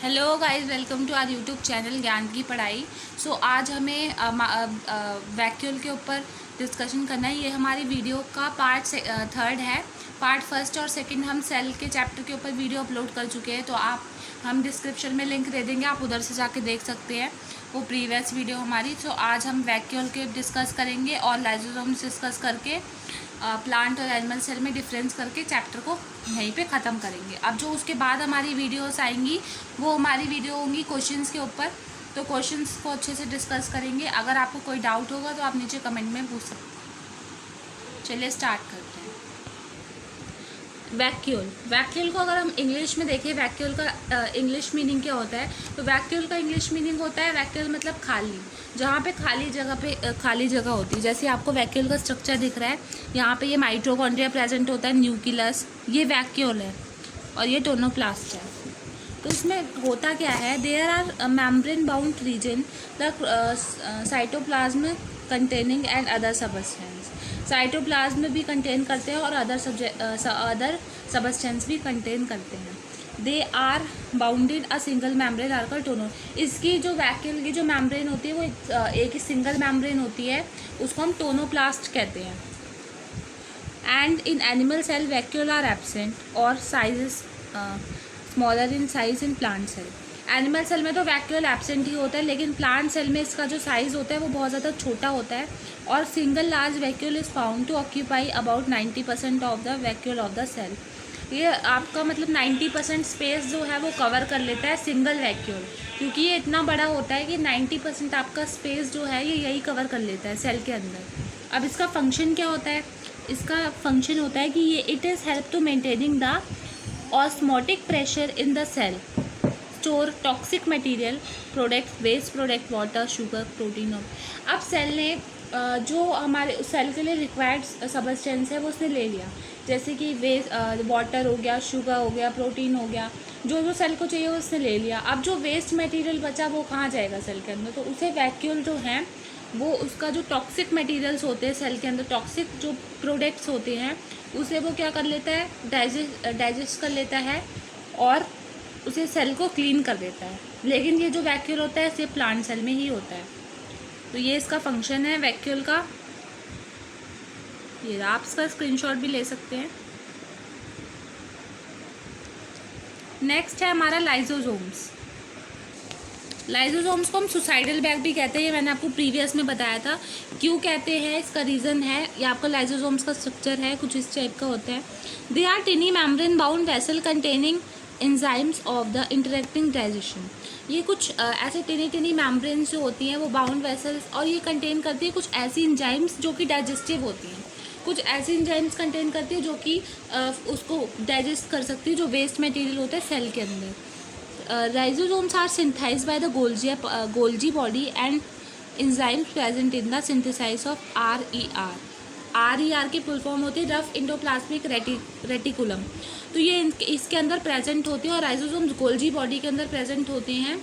Hello guys, welcome to our YouTube channel ज्ञान की पढ़ाई। आज हमें वैक्यूल के ऊपर डिस्कशन करना है। ये हमारी वीडियो का पार्ट थर्ड है। पार्ट फर्स्ट और सेकंड हम सेल के चैप्टर के ऊपर वीडियो अपलोड कर चुके हैं, तो हम डिस्क्रिप्शन में लिंक दे देंगे, आप उधर से जाके देख सकते हैं वो प्रीवियस वीडियो हमारी। आज हम वैक्यूल के डिस्कस करेंगे और लाइसोसोम्स डिस्कस करके प्लांट और एनिमल सेल में डिफरेंस करके चैप्टर को यहीं पे ख़त्म करेंगे। अब जो उसके बाद हमारी वीडियोस आएंगी वो हमारी वीडियो होंगी क्वेश्चंस के ऊपर, तो क्वेश्चंस को अच्छे से डिस्कस करेंगे। अगर आपको कोई डाउट होगा तो आप नीचे कमेंट में पूछ सकते हैं। चलिए स्टार्ट करते हैं। वैक्यूल को अगर हम इंग्लिश में देखें, वैक्यूल का इंग्लिश मीनिंग क्या होता है, तो वैक्यूल का इंग्लिश मीनिंग होता है वैक्यूल मतलब खाली, जहाँ पे खाली जगह होती है। जैसे आपको वैक्यूल का स्ट्रक्चर दिख रहा है, यहाँ पे ये माइटोकॉन्ड्रिया प्रेजेंट होता है, न्यूक्लियस, ये वैक्यूल है और ये टोनोप्लास्ट है। तो इसमें होता क्या है, there are membrane bound region the cytoplasm containing and other substance. Cytoplasm भी कंटेन करते हैं और अदर सबस्टेंस भी कंटेन करते हैं। They are bounded a single membrane are called tono. इसकी जो वैक्यूल की जो मेम्ब्रेन होती है वो एक ही सिंगल मेम्ब्रेन होती है, उसको हम टोनोप्लास्ट कहते हैं। And in animal cell vacuole are absent और sizes smaller in size in plant cell. Animal cell में तो वैक्यूल एब्सेंट ही होता है, लेकिन प्लांट सेल में इसका जो साइज़ होता है वो बहुत ज़्यादा छोटा होता है। और single large vacuole is found to occupy about 90% of the vacuole of the cell. ये आपका मतलब 90% स्पेस जो है वो कवर कर लेता है सिंगल वैक्यूल, क्योंकि ये इतना बड़ा होता है कि 90% आपका स्पेस जो है ये यही कवर कर लेता है सेल के अंदर। अब इसका फंक्शन क्या होता है, इसका फंक्शन होता है कि ये it is help to maintaining the osmotic pressure in the cell, store toxic material, product, waste product, water, sugar, protein. अब सेल ने जो हमारे सेल के लिए रिक्वायर्ड सबस्टेंस है वो उसने ले लिया, जैसे कि वेस्ट वाटर हो गया, शुगर हो गया, प्रोटीन हो गया, जो जो सेल को चाहिए वो उसने ले लिया। अब जो वेस्ट मटेरियल बचा वो कहाँ जाएगा सेल के अंदर, तो उसे वैक्यूल जो है वो उसका जो टॉक्सिक मटेरियल्स होते हैं सेल के अंदर, टॉक्सिक जो प्रोडक्ट्स होते हैं उसे वो क्या कर लेता है, डाइजेस्ट कर लेता है और उसे सेल को क्लीन कर देता है। लेकिन ये जो वैक्यूल होता है सिर्फ प्लांट सेल में ही होता है। तो ये इसका फंक्शन है वैक्यूल का। ये आप इसका स्क्रीनशॉट भी ले सकते हैं। नेक्स्ट है हमारा लाइसोसोम्स। लाइसोसोम्स को हम सुसाइडल बैग भी कहते हैं, ये मैंने आपको प्रीवियस में बताया था। क्यों कहते हैं, इसका रीज़न है, ये आपका लाइसोसोम्स का स्ट्रक्चर है कुछ इस टाइप का होता है। They are tiny membrane bound vessel containing enzymes of the interacting digestion. ये कुछ ऐसे टिनी मेम्ब्रेन्स जो होती हैं वो बाउंड वेसल्स, और ये कंटेन करती है कुछ ऐसी एंजाइम्स जो कि डाइजेस्टिव होती हैं, कुछ ऐसी एंजाइम्स कंटेन करती है जो कि उसको डाइजेस्ट कर सकती है जो वेस्ट मटेरियल होता है सेल के अंदर। Lysosomes are synthesized by the Golgi body and enzymes present in the synthesis of RER। RER की फुल फॉर्म होती है रफ इंडोप्लाज्मिक रेटिकुलम। तो ये इसके अंदर प्रेजेंट होती है और लाइसोसोम्स गोल्जी बॉडी के अंदर प्रेजेंट होते हैं।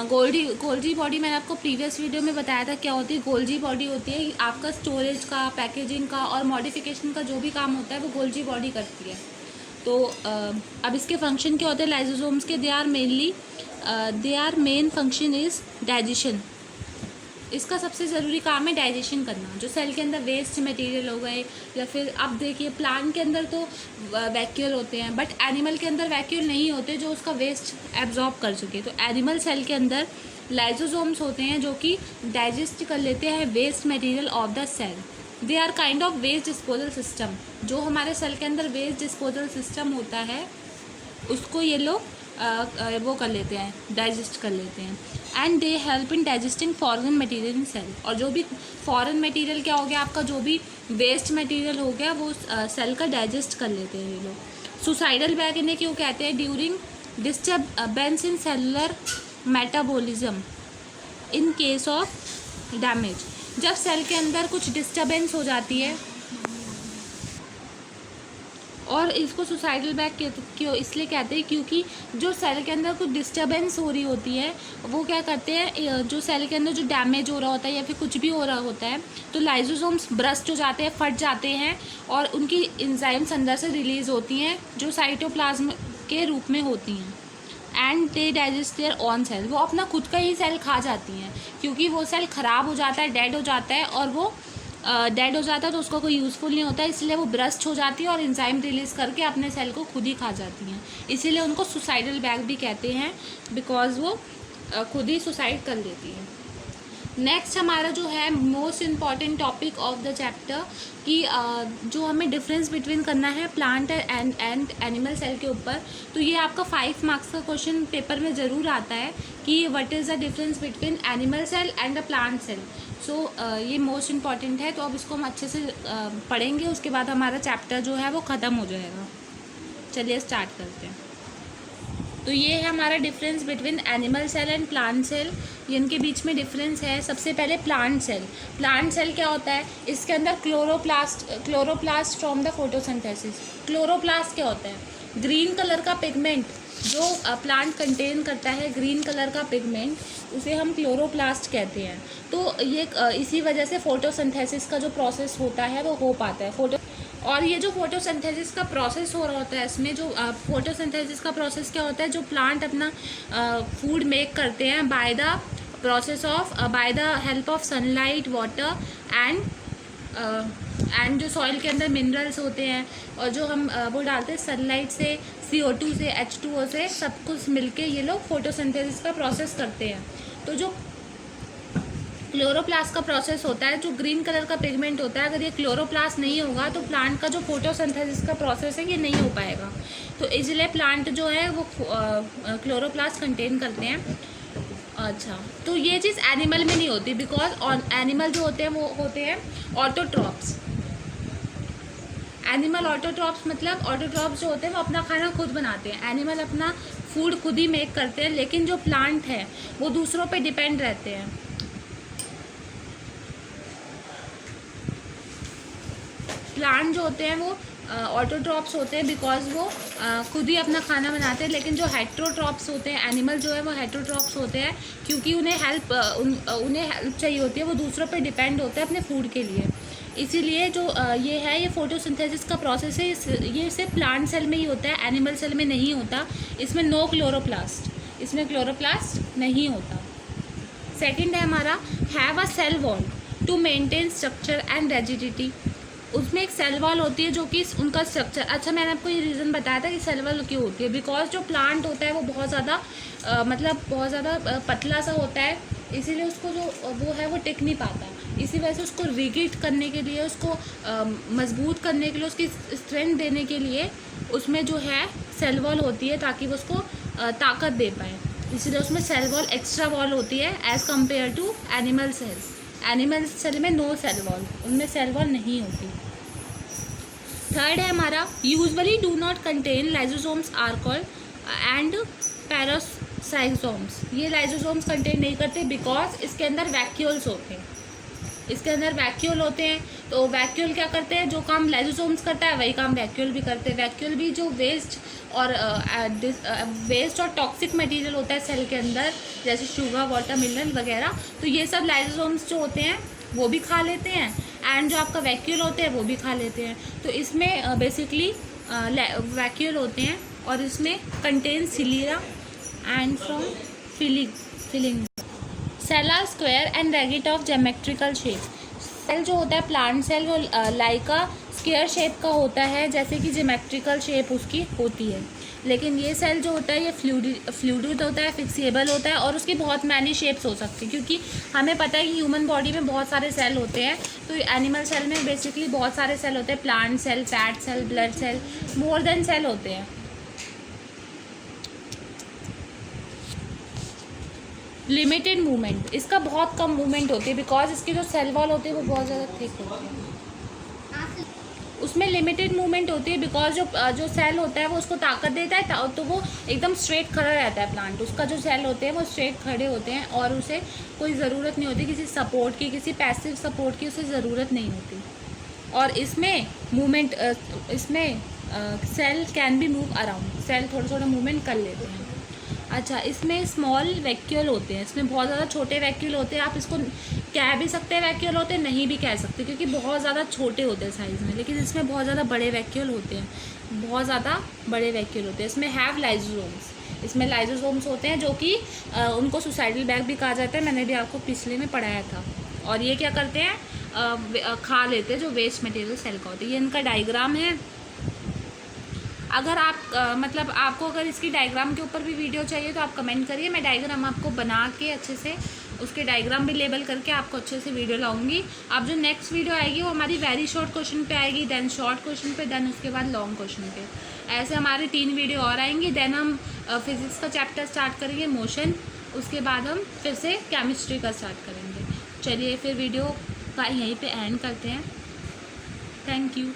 गोल्जी बॉडी मैंने आपको प्रीवियस वीडियो में बताया था क्या होती है। गोल्जी बॉडी होती है आपका स्टोरेज का, पैकेजिंग का और मॉडिफिकेशन का जो भी काम होता है वो गोल्जी बॉडी करती है। तो अब इसके फंक्शन क्या होते हैं लाइसोसोम्स के, they are main function is digestion. इसका सबसे ज़रूरी काम है डाइजेशन करना, जो सेल के अंदर वेस्ट मटेरियल हो गए, या फिर अब देखिए प्लांट के अंदर तो वैक्यूल होते हैं, बट एनिमल के अंदर वैक्यूल नहीं होते जो उसका वेस्ट एब्जॉर्ब कर सके। तो एनिमल सेल के अंदर लाइसोसोम्स होते हैं जो कि डाइजेस्ट कर लेते हैं waste material of the cell. They are kind of waste disposal system. जो हमारे सेल के अंदर वेस्ट डिस्पोजल सिस्टम होता है उसको ये लोग वो कर लेते हैं, डाइजेस्ट कर लेते हैं। And they help in digesting foreign material in cell. और जो भी फॉरेन मटेरियल क्या हो गया, आपका जो भी वेस्ट मटेरियल हो गया वो सेल का डाइजेस्ट कर लेते हैं ये लोग। सुसाइडल बैग इन्हें क्यों कहते हैं, during disturbance in cellular metabolism in case of damage. जब सेल के अंदर कुछ डिस्टर्बेंस हो जाती है, और इसको सुसाइडल बैग क्यों इसलिए कहते हैं क्योंकि जो सेल के अंदर कुछ डिस्टर्बेंस हो रही होती है वो क्या करते हैं, जो सेल के अंदर जो डैमेज हो रहा होता है या फिर कुछ भी हो रहा होता है तो लाइसोसोम्स ब्रस्ट हो जाते हैं, फट जाते हैं और उनकी एंजाइम्स अंदर से रिलीज़ होती हैं जो साइटोप्लाज्म के रूप में होती हैं। And they digest their own cell, वो अपना खुद का ही सेल खा जाती हैं, क्योंकि वो सेल ख़राब हो जाता है, डेड हो जाता है, और वो डेड हो जाता है तो उसको कोई यूज़फुल नहीं होता है, इसलिए वो ब्रस्ट हो जाती है और एंजाइम रिलीज़ करके अपने सेल को खुद ही खा जाती हैं। इसीलिए उनको सुसाइडल बैग भी कहते हैं, बिकॉज वो खुद ही सुसाइड कर लेती हैं। नेक्स्ट हमारा जो है most important topic of the chapter कि जो हमें डिफरेंस बिटवीन करना है प्लांट एंड एनिमल सेल के ऊपर, तो ये आपका 5 मार्क्स का क्वेश्चन पेपर में ज़रूर आता है कि what is the difference between animal cell and the plant cell. So ये मोस्ट इम्पॉर्टेंट है, तो अब इसको हम अच्छे से पढ़ेंगे, उसके बाद हमारा चैप्टर जो है वो ख़त्म हो जाएगा। चलिए स्टार्ट करते हैं। तो ये है हमारा difference between animal cell and plant cell, इनके बीच में डिफरेंस है। सबसे पहले प्लांट सेल। प्लांट सेल क्या होता है, इसके अंदर chloroplast from the photosynthesis. Chloroplast क्या होता है, ग्रीन कलर का पिगमेंट जो प्लांट कंटेन करता है, ग्रीन कलर का पिगमेंट, उसे हम क्लोरोप्लास्ट कहते हैं। तो ये इसी वजह से फोटोसिंथेसिस का जो प्रोसेस होता है वो हो पाता है। और ये जो फोटोसिंथेसिस का प्रोसेस हो रहा होता है, इसमें जो फोटोसिंथेसिस का प्रोसेस क्या होता है, जो प्लांट अपना फूड मेक करते हैं by the help of sunlight, water and जो सॉइल के अंदर मिनरल्स होते हैं, और जो हम वो डालते हैं सनलाइट से, CO2 से, H2O से, सब कुछ मिलके ये लोग फोटोसिंथेसिस का प्रोसेस करते हैं। तो जो क्लोरोप्लास्ट का प्रोसेस होता है, जो ग्रीन कलर का पिगमेंट होता है, अगर ये क्लोरोप्लास्ट नहीं होगा तो प्लांट का जो फोटोसिंथेसिस का प्रोसेस है ये नहीं हो पाएगा। तो इसलिए प्लांट जो है वो क्लोरोप्लास्ट कंटेन करते हैं। अच्छा, तो ये चीज़ एनिमल में नहीं होती, बिकॉज एनिमल जो होते हैं वो होते हैं ऑटोट्रॉप्स। एनिमल ऑटोट्रॉप्स मतलब ऑटोट्रॉप्स जो होते हैं वो अपना खाना खुद बनाते हैं, एनिमल अपना फूड खुद ही मेक करते हैं। लेकिन जो प्लांट है वो दूसरों पे डिपेंड रहते हैं। प्लांट जो होते हैं वो ऑटोट्रॉप्स होते हैं, बिकॉज वो खुद ही अपना खाना बनाते हैं। लेकिन जो हेट्रोट्रॉप्स होते हैं, एनिमल जो है वो हेट्रोट्रॉप्स होते हैं, क्योंकि उन्हें हेल्प चाहिए होती है, वो दूसरों पे डिपेंड होते हैं अपने फूड के लिए। इसीलिए जो ये है, ये फोटोसिंथेसिस का प्रोसेस है, ये सिर्फ प्लांट सेल में ही होता है, एनिमल सेल में नहीं होता। इसमें नो क्लोरोप्लास्ट, इसमें क्लोरोप्लास्ट नहीं होता। सेकेंड है हमारा have a cell wall to maintain structure and rigidity. उसमें एक सेल वॉल होती है जो कि उनका स्ट्रक्चर, अच्छा मैंने आपको ये रीज़न बताया था कि सेल वॉल क्यों होती है, बिकॉज जो प्लांट होता है वो बहुत ज़्यादा बहुत ज़्यादा पतला सा होता है, इसीलिए उसको जो वो है वो टिक नहीं पाता। इसी वजह से उसको रिगिड करने के लिए, उसको मजबूत करने के लिए, उसकी स्ट्रेंथ देने के लिए उसमें जो है सेल वॉल होती है, ताकि वो उसको ताकत दे पाए। इसलिए उसमें सेल वॉल एक्स्ट्रा वॉल होती है as compare to animal cells. Animal cell में नो सेल वॉल, उनमें सेल वॉल नहीं होती। थर्ड है हमारा usually do not contain lysosomes are called and peroxisomes. ये लाइजोसोम्स कंटेन नहीं करते बिकॉज इसके अंदर वैक्यूल्स होते हैं, इसके अंदर वैक्यूल होते हैं। तो वैक्यूल क्या करते हैं, जो काम लाइजोसोम्स करता है वही काम वैक्यूल भी करते हैं। वैक्यूल भी जो वेस्ट और टॉक्सिक मटेरियल होता है सेल के अंदर, जैसे शुगर, वाटर, मिनरल वगैरह, तो ये सब लाइजोसोम्स जो होते हैं वो भी खा लेते हैं, एंड जो आपका वैक्यूल होते हैं वो भी खा लेते हैं। तो इसमें बेसिकली वैक्यूल होते हैं, और इसमें contain cilia and from filling. Cell are square and rigid of geometrical shape. Cell जो होता है प्लांट सेल वो लाइका स्क्वायर शेप का होता है, जैसे कि ज्योमेट्रिकल शेप उसकी होती है। लेकिन ये सेल जो होता है ये फ्लूइड होता है, फिक्सेबल होता है, और उसकी बहुत मैनी शेप्स हो सकती है, क्योंकि हमें पता है कि ह्यूमन बॉडी में बहुत सारे सेल होते हैं। तो एनिमल सेल में बेसिकली बहुत सारे सेल होते हैं, plant cell, fat cell, blood cell, more than cell होते हैं। लिमिटेड मूवमेंट, इसका बहुत कम मूवमेंट होती है, बिकॉज इसकी जो सेल वॉल होती है वो बहुत ज़्यादा थिक होती है। उसमें लिमिटेड मूवमेंट होती है, बिकॉज जो सेल होता है वो उसको ताकत देता है, तो वो एकदम स्ट्रेट खड़ा रहता है प्लांट। उसका जो सेल होते हैं वो स्ट्रेट खड़े होते हैं, और उसे कोई ज़रूरत नहीं होती किसी सपोर्ट की, किसी पैसिव सपोर्ट की उसे ज़रूरत नहीं होती। और इसमें मूवमेंट, इसमें cell can be move around, cell थोड़ा थोड़ा मूवमेंट कर लेते हैं। अच्छा, इसमें स्मॉल वैक्यूल होते हैं, इसमें बहुत ज़्यादा छोटे वैक्यूल होते हैं। आप इसको कह भी सकते हैं वैक्यूल होते हैं, नहीं भी कह सकते, क्योंकि बहुत ज़्यादा छोटे होते हैं साइज़ में। लेकिन इसमें बहुत ज़्यादा बड़े वैक्यूल होते हैं, बहुत ज़्यादा बड़े वैक्यूल होते हैं। इसमें हैव लाइजोसोम्स, इसमें लाइजोसोम्स होते हैं जो कि उनको सुसाइडल बैग भी कहा जाता है, मैंने भी आपको पिछले में पढ़ाया था। और ये क्या करते हैं, खा लेते हैं जो वेस्ट मटेरियल सेल का होता है। ये इनका डायग्राम है। अगर आप मतलब आपको अगर इसकी डायग्राम के ऊपर भी वीडियो चाहिए तो आप कमेंट करिए, मैं डायग्राम आपको बना के अच्छे से उसके डायग्राम भी लेबल करके आपको अच्छे से वीडियो लाऊंगी। अब जो नेक्स्ट वीडियो आएगी वो हमारी वेरी शॉर्ट क्वेश्चन पे आएगी, देन शॉर्ट क्वेश्चन पे, देन उसके बाद लॉन्ग क्वेश्चन पे। ऐसे हमारे 3 वीडियो और आएंगी। देन हम फिज़िक्स का चैप्टर स्टार्ट करेंगे, मोशन। उसके बाद हम फिर से केमिस्ट्री का स्टार्ट करेंगे। चलिए फिर वीडियो का यहीं पर एंड करते हैं। Thank you.